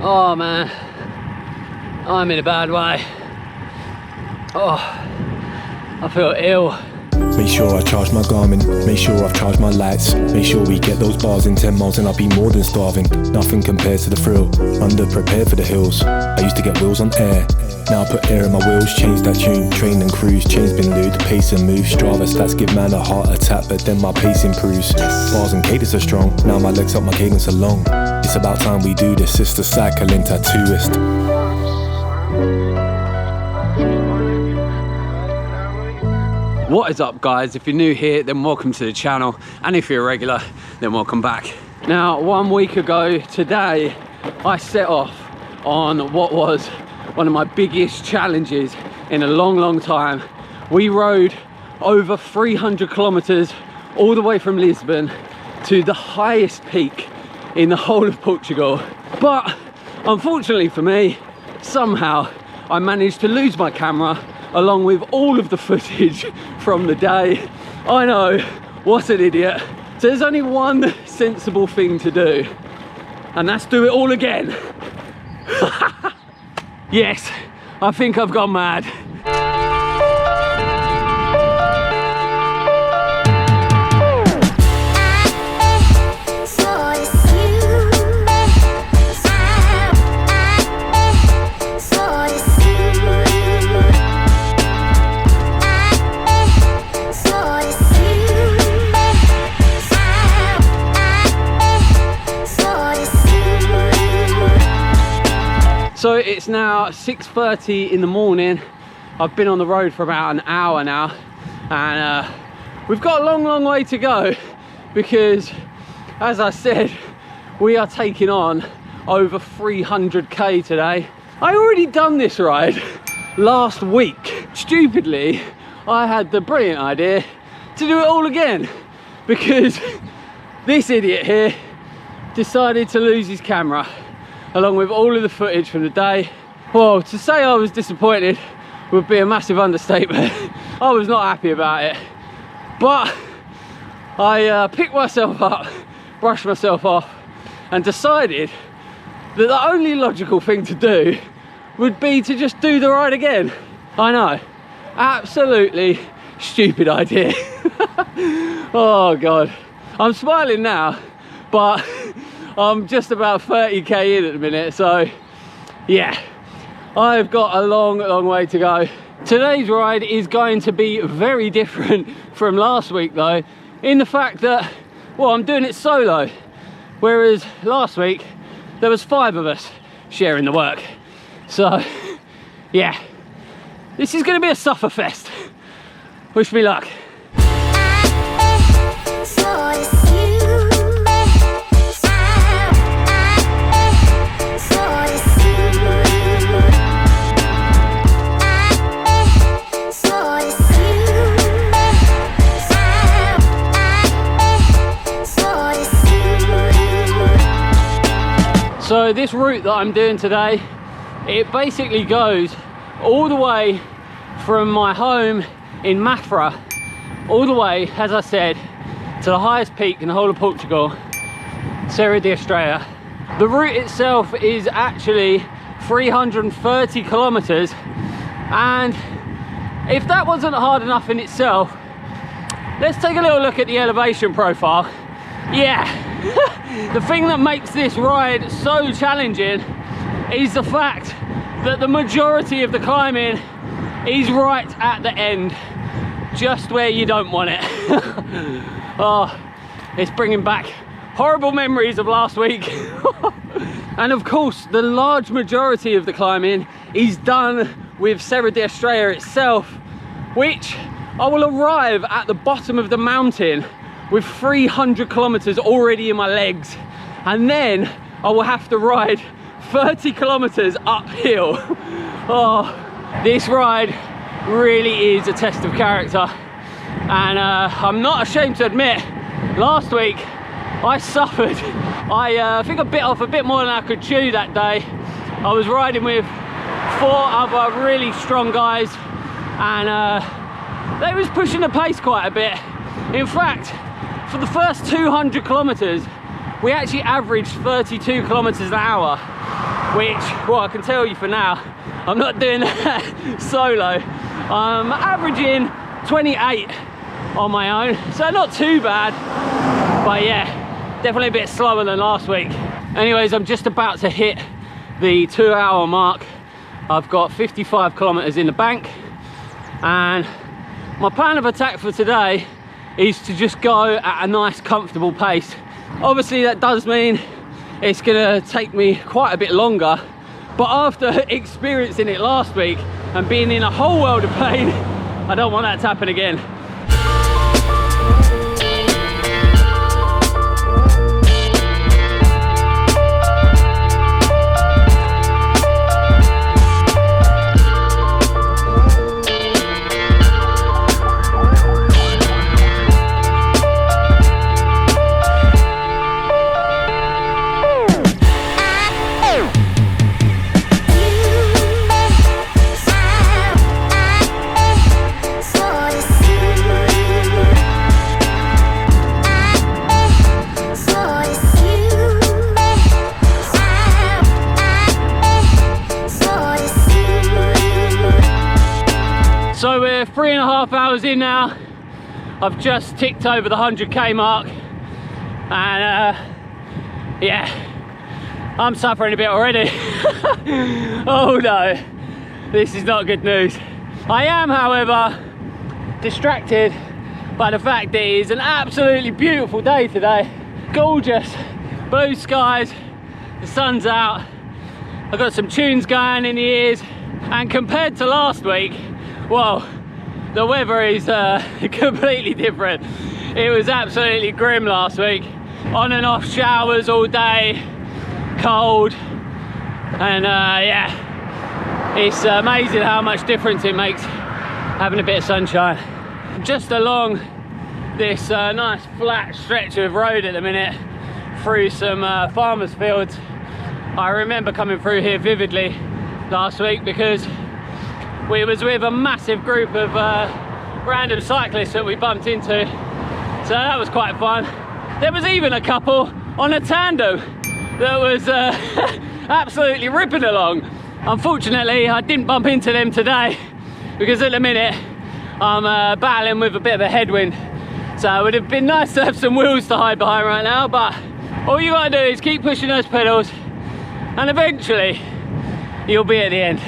Oh man, I'm in a bad way. Oh, I feel ill. Make sure I charge my Garmin, make sure I've charged my lights. Make sure we get those bars in 10 miles and I'll be more than starving. Nothing compares to the thrill, under-prepared for the hills. I used to get wheels on air, now I put air in my wheels. Change that tune, train and cruise, chains been lewd, pace and move. Strava stats give man a heart attack, but then my pace improves. Bars and cadence are strong, now my legs up, my cadence are long. It's about time we do this, it's the cycling tattooist. What is up guys? If you're new here, then welcome to the channel, and if you're a regular, then welcome back. Now, 1 week ago today, I set off on what was one of my biggest challenges in a long time. We rode over 300 kilometers all the way from Lisbon to the highest peak in the whole of Portugal. But unfortunately for me, somehow I managed to lose my camera along with all of the footage from the day. I know, what an idiot. So there's only one sensible thing to do, and that's do it all again. Yes, I think I've gone mad. So it's now 6:30 in the morning. I've been on the road for about an hour now, and we've got a long way to go because, as I said, we are taking on over 300k today. I already done this ride last week. Stupidly, I had the brilliant idea to do it all again because this idiot here decided to lose his camera along with all of the footage from the day. Well, to say I was disappointed would be a massive understatement. I was not happy about it, but I picked myself up, brushed myself off, and decided that the only logical thing to do would be to just do the ride again. I know, absolutely stupid idea. Oh God, I'm smiling now, but I'm just about 30k in at the minute, so yeah, I've got a long way to go. Today's ride is going to be very different from last week though, in the fact that, well, I'm doing it solo, whereas last week there was 5 of us sharing the work. So yeah, this is going to be a sufferfest. Wish me luck. So this route that I'm doing today, it basically goes all the way from my home in Mafra, all the way, as I said, to the highest peak in the whole of Portugal, Serra da Estrela. The route itself is actually 330 kilometers, and if that wasn't hard enough in itself, let's take a little look at the elevation profile. Yeah. The thing that makes this ride so challenging is the fact that the majority of the climbing is right at the end, just where you don't want it. Oh, it's bringing back horrible memories of last week. And of course, the large majority of the climbing is done with Serra da Estrela itself, which I will arrive at the bottom of the mountain with 300 kilometers already in my legs, and then I will have to ride 30 kilometers uphill. Oh, this ride really is a test of character, and I'm not ashamed to admit, last week I suffered. I think I bit off a bit more than I could chew that day. I was riding with 4 other really strong guys, and they was pushing the pace quite a bit. In fact, for the first 200 kilometers, we actually averaged 32 kilometers an hour. which, well, I can tell you for now, I'm not doing that solo. I'm averaging 28 on my own, so not too bad, but yeah, definitely a bit slower than last week. Anyways, I'm just about to hit the 2-hour mark. I've got 55 kilometers in the bank, and my plan of attack for today is to just go at a nice comfortable pace. Obviously that does mean it's gonna take me quite a bit longer, but after experiencing it last week and being in a whole world of pain, I don't want that to happen again. So we're 3.5 hours in now. I've just ticked over the 100k mark, and yeah, I'm suffering a bit already. Oh no, this is not good news. I am, however, distracted by the fact that it is an absolutely beautiful day today. Gorgeous blue skies, the sun's out, I've got some tunes going in the ears, and compared to last week, well, the weather is completely different. It was absolutely grim last week. On and off showers all day, cold, and yeah, it's amazing how much difference it makes having a bit of sunshine. Just along this nice flat stretch of road at the minute, through some farmers' fields. I remember coming through here vividly last week because we was with a massive group of random cyclists that we bumped into, so that was quite fun. There was even a couple on a tandem that was absolutely ripping along. Unfortunately, I didn't bump into them today because at the minute I'm battling with a bit of a headwind, so it would have been nice to have some wheels to hide behind right now, but all you gotta do is keep pushing those pedals and eventually you'll be at the end.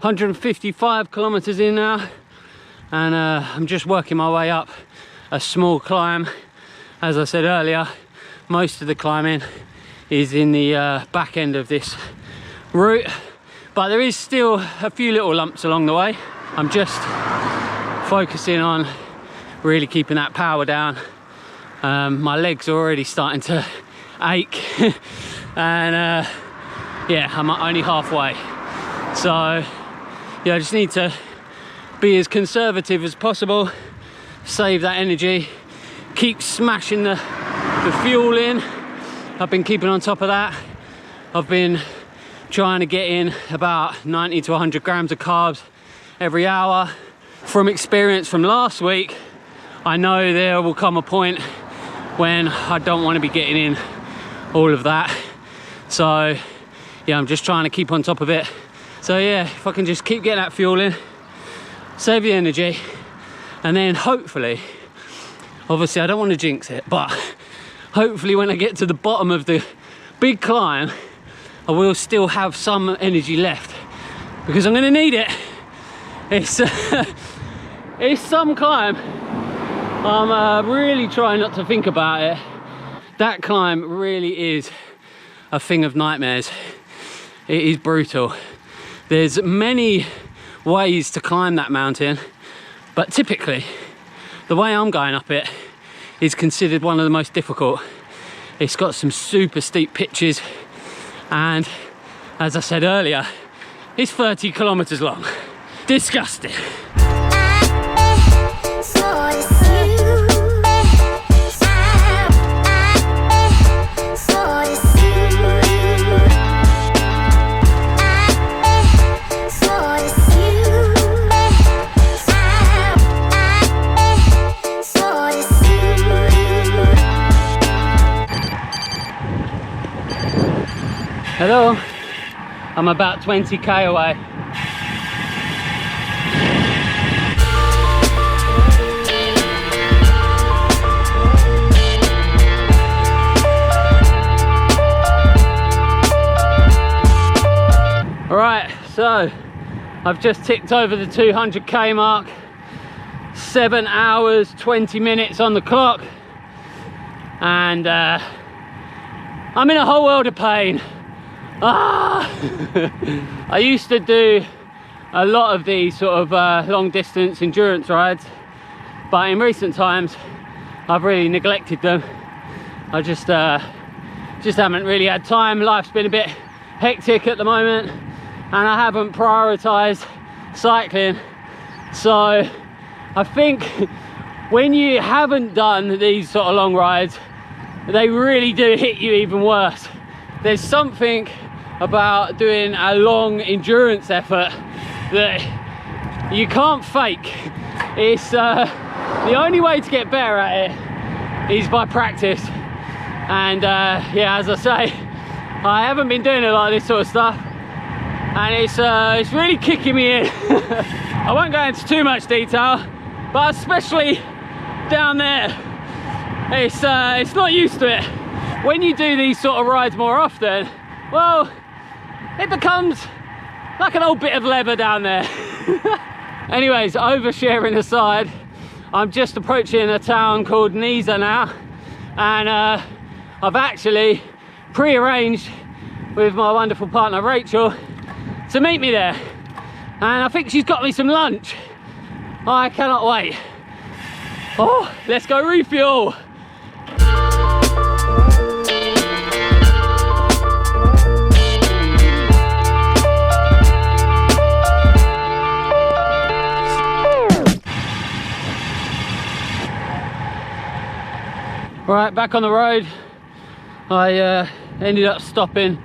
$155 kilometers in now, and I'm just working my way up a small climb. As I said earlier, most of the climbing is in the back end of this route, but there is still a few little lumps along the way. I'm just focusing on really keeping that power down. My legs are already starting to ache and yeah, I'm only halfway, so yeah, I just need to be as conservative as possible, save that energy, keep smashing the fuel in. I've been keeping on top of that. I've been trying to get in about 90 to 100 grams of carbs every hour. From experience from last week, I know there will come a point when I don't want to be getting in all of that. So yeah, I'm just trying to keep on top of it. So yeah, if I can just keep getting that fuel in, save the energy, and then hopefully, obviously I don't want to jinx it, but hopefully when I get to the bottom of the big climb, I will still have some energy left, because I'm going to need it. It's it's some climb, I'm really trying not to think about it. That climb really is a thing of nightmares. It is brutal. There's many ways to climb that mountain, but typically the way I'm going up it is considered one of the most difficult. It's got some super steep pitches, and as I said earlier, it's 30 kilometers long. Disgusting. Hello, I'm about 20k away. Alright, so I've just ticked over the 200k mark. 7 hours, 20 minutes on the clock. And I'm in a whole world of pain. I used to do a lot of these sort of long distance endurance rides, but in recent times I've really neglected them. I just haven't really had time. Life's been a bit hectic at the moment, and I haven't prioritized cycling. So I think when you haven't done these sort of long rides, they really do hit you even worse. There's something about doing a long endurance effort that you can't fake. It's the only way to get better at it is by practice. And yeah, as I say, I haven't been doing a lot of this sort of stuff, and it's really kicking me in. I won't go into too much detail, but especially down there, it's not used to it. When you do these sort of rides more often, well, it becomes like an old bit of leather down there. Anyways, oversharing aside, I'm just approaching a town called Nisa now, and I've actually pre-arranged with my wonderful partner Rachel to meet me there, and I think she's got me some lunch. I cannot wait. Oh, let's go refuel. Right, back on the road. I ended up stopping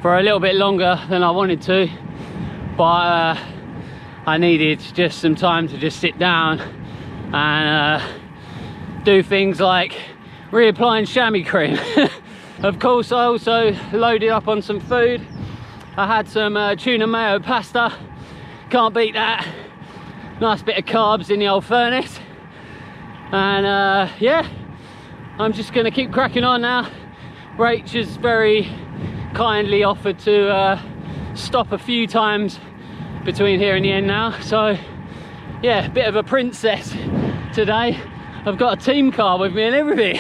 for a little bit longer than I wanted to, but I needed just some time to just sit down and do things like reapplying chamois cream. Of course, I also loaded up on some food. I had some tuna mayo pasta, can't beat that. Nice bit of carbs in the old furnace, and yeah, I'm just gonna keep cracking on now. Rach has very kindly offered to stop a few times between here and the end now. So yeah, bit of a princess today. I've got a team car with me and everything.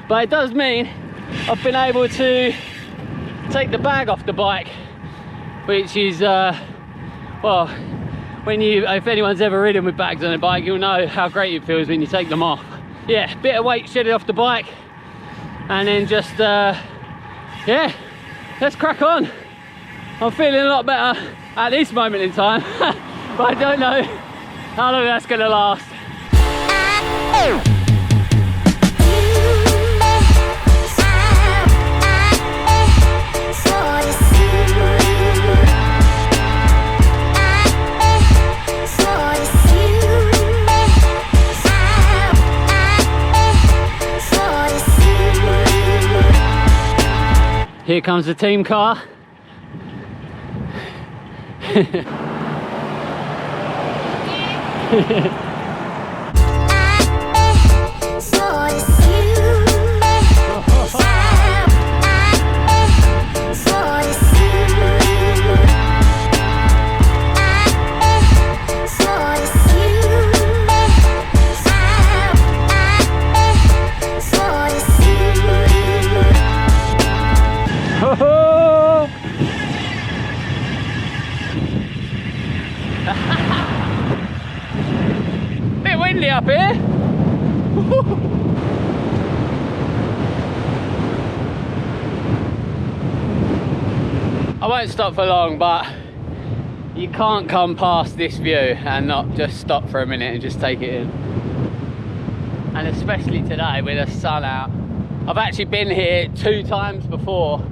But it does mean I've been able to take the bag off the bike, which is well, if anyone's ever ridden with bags on a bike, you'll know how great it feels when you take them off. Yeah, bit of weight shedded off the bike, and then just yeah, let's crack on. I'm feeling a lot better at this moment in time, but I don't know how long that's gonna last. Here comes the team car. up here. I won't stop for long, but you can't come past this view and not just stop for a minute and just take it in. And especially today with the sun out. I've actually been here 2 times before.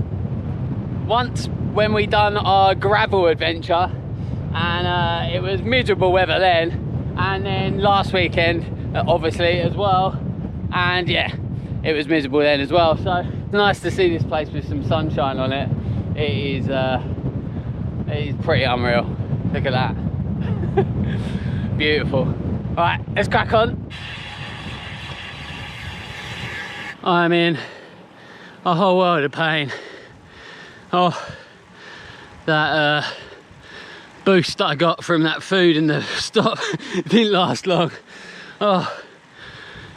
Once when we done our gravel adventure, and it was miserable weather then, and then last weekend obviously as well, and yeah, it was miserable then as well. So it's nice to see this place with some sunshine on it. It is pretty unreal. Look at that. Beautiful. All right, let's crack on. I'm in a whole world of pain. Oh, that boost that I got from that food and the stop didn't last long. Oh,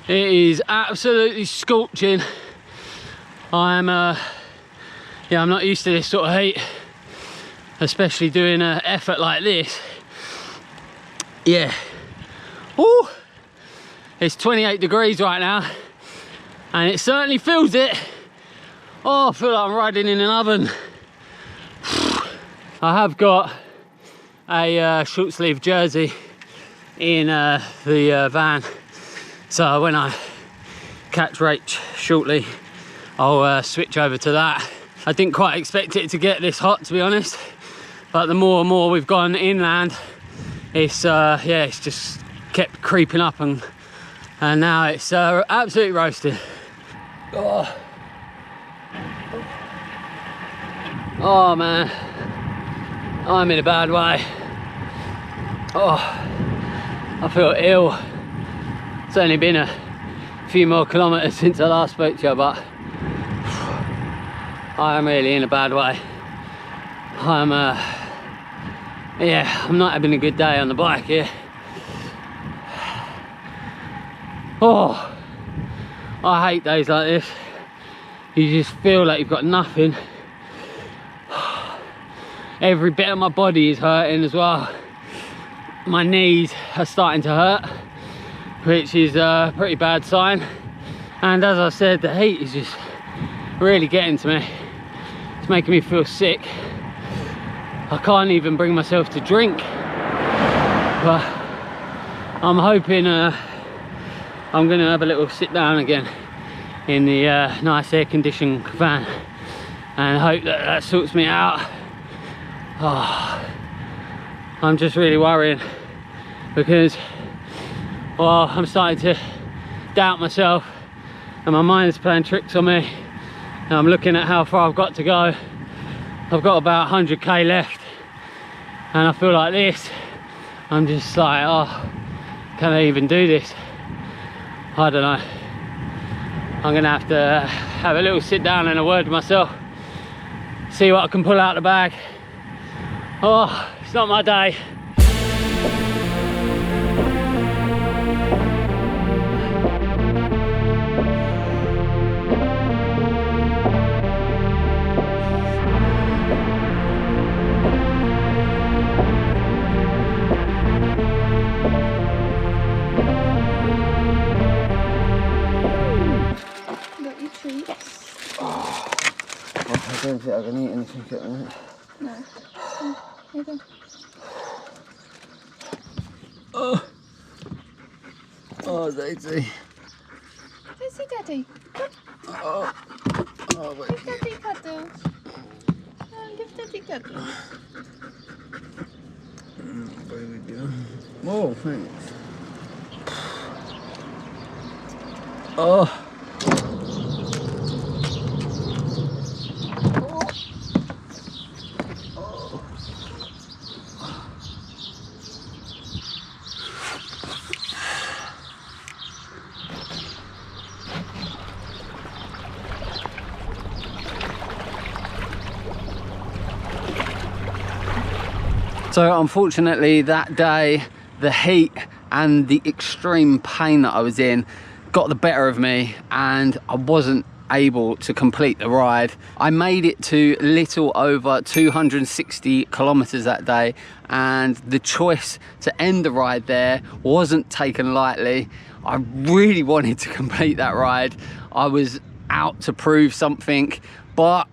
it is absolutely scorching. I'm not used to this sort of heat, especially doing an effort like this. Yeah. Ooh, it's 28 degrees right now, and it certainly feels it. Oh, I feel like I'm riding in an oven. I have got a short sleeve jersey in the van, so when I catch Rach shortly, I'll switch over to that. I didn't quite expect it to get this hot, to be honest, but the more and more we've gone inland, it's yeah, it's just kept creeping up, and now it's absolutely roasting. Oh. Oh man, I'm in a bad way. Oh, I feel ill. It's only been a few more kilometres since I last spoke to you, but I am really in a bad way. I'm not having a good day on the bike here. Oh, I hate days like this. You just feel like you've got nothing. Every bit of my body is hurting as well. My knees are starting to hurt, which is a pretty bad sign. And as I said, the heat is just really getting to me. It's making me feel sick. I can't even bring myself to drink. But I'm hoping I'm gonna have a little sit down again in the nice air-conditioned van and hope that that sorts me out. Oh, I'm just really worrying because, well, I'm starting to doubt myself and my mind's playing tricks on me, and I'm looking at how far I've got to go. I've got about 100k left, and I feel like this, I'm just like, oh, can I even do this? I don't know. I'm gonna have to have a little sit down and a word with myself, see what I can pull out the bag. Oh, it's not my day. Got your treats. Oh, I don't think I can eat anything at the minute. No. Here you go. Oh, Daisy. Let's see Daddy. Come. Oh, wait. Give Daddy cuddles. Oh, give Daddy cuddles. Baby girl. Oh, thanks. Oh. So unfortunately that day, the heat and the extreme pain that I was in got the better of me, and I wasn't able to complete the ride. I made it to little over 260 kilometers that day, and the choice to end the ride there wasn't taken lightly. I really wanted to complete that ride. I was out to prove something, but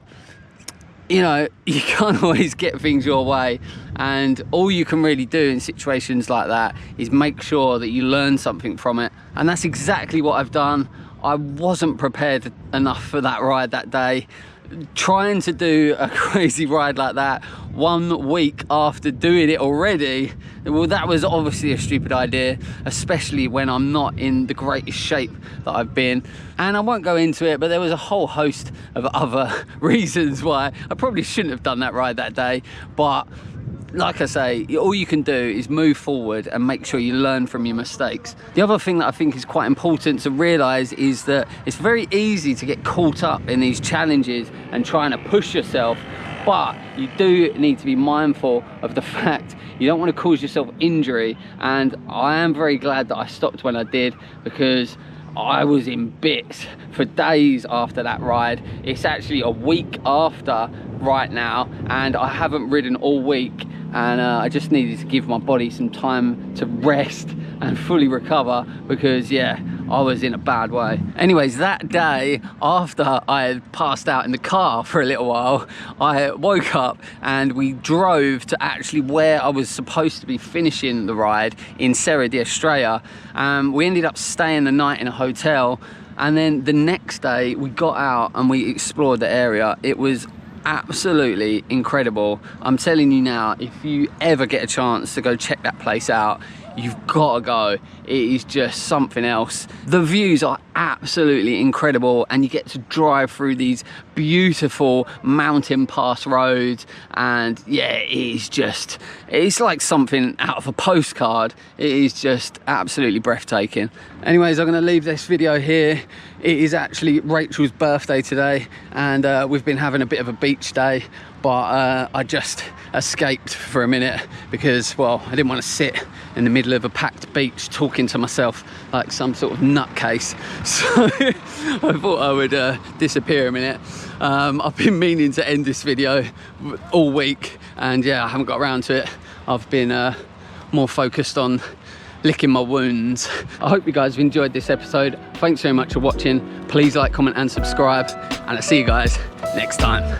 you know, you can't always get things your way, and all you can really do in situations like that is make sure that you learn something from it, and that's exactly what I've done. I wasn't prepared enough for that ride that day. Trying to do a crazy ride like that 1 week after doing it already, well, that was obviously a stupid idea, especially when I'm not in the greatest shape that I've been. And I won't go into it, but there was a whole host of other reasons why I probably shouldn't have done that ride that day. But like I say, all you can do is move forward and make sure you learn from your mistakes. The other thing that I think is quite important to realise is that it's very easy to get caught up in these challenges and trying to push yourself, but you do need to be mindful of the fact you don't want to cause yourself injury. And I am very glad that I stopped when I did, because I was in bits for days after that ride. It's actually a week after right now, and I haven't ridden all week, and I just needed to give my body some time to rest and fully recover, because yeah, I was in a bad way. Anyways, that day, after I had passed out in the car for a little while, I woke up and we drove to actually where I was supposed to be finishing the ride in Serra de Estrella. We ended up staying the night in a hotel, and then the next day we got out and we explored the area. It was absolutely incredible. I'm telling you now, if you ever get a chance to go check that place out, you've got to go. It is just something else. The views are absolutely incredible, and you get to drive through these beautiful mountain pass roads, and yeah, it's like something out of a postcard. It is just absolutely breathtaking. Anyways, I'm going to leave this video here. It is actually Rachel's birthday today, and we've been having a bit of a beach day, but I just escaped for a minute because, well, I didn't want to sit in the middle of a packed beach talking to myself like some sort of nutcase. So I thought I would disappear a minute. I've been meaning to end this video all week, and yeah, I haven't got around to it. I've been more focused on licking my wounds. I hope you guys have enjoyed this episode. Thanks very much for watching. Please like, comment and subscribe, and I'll see you guys next time.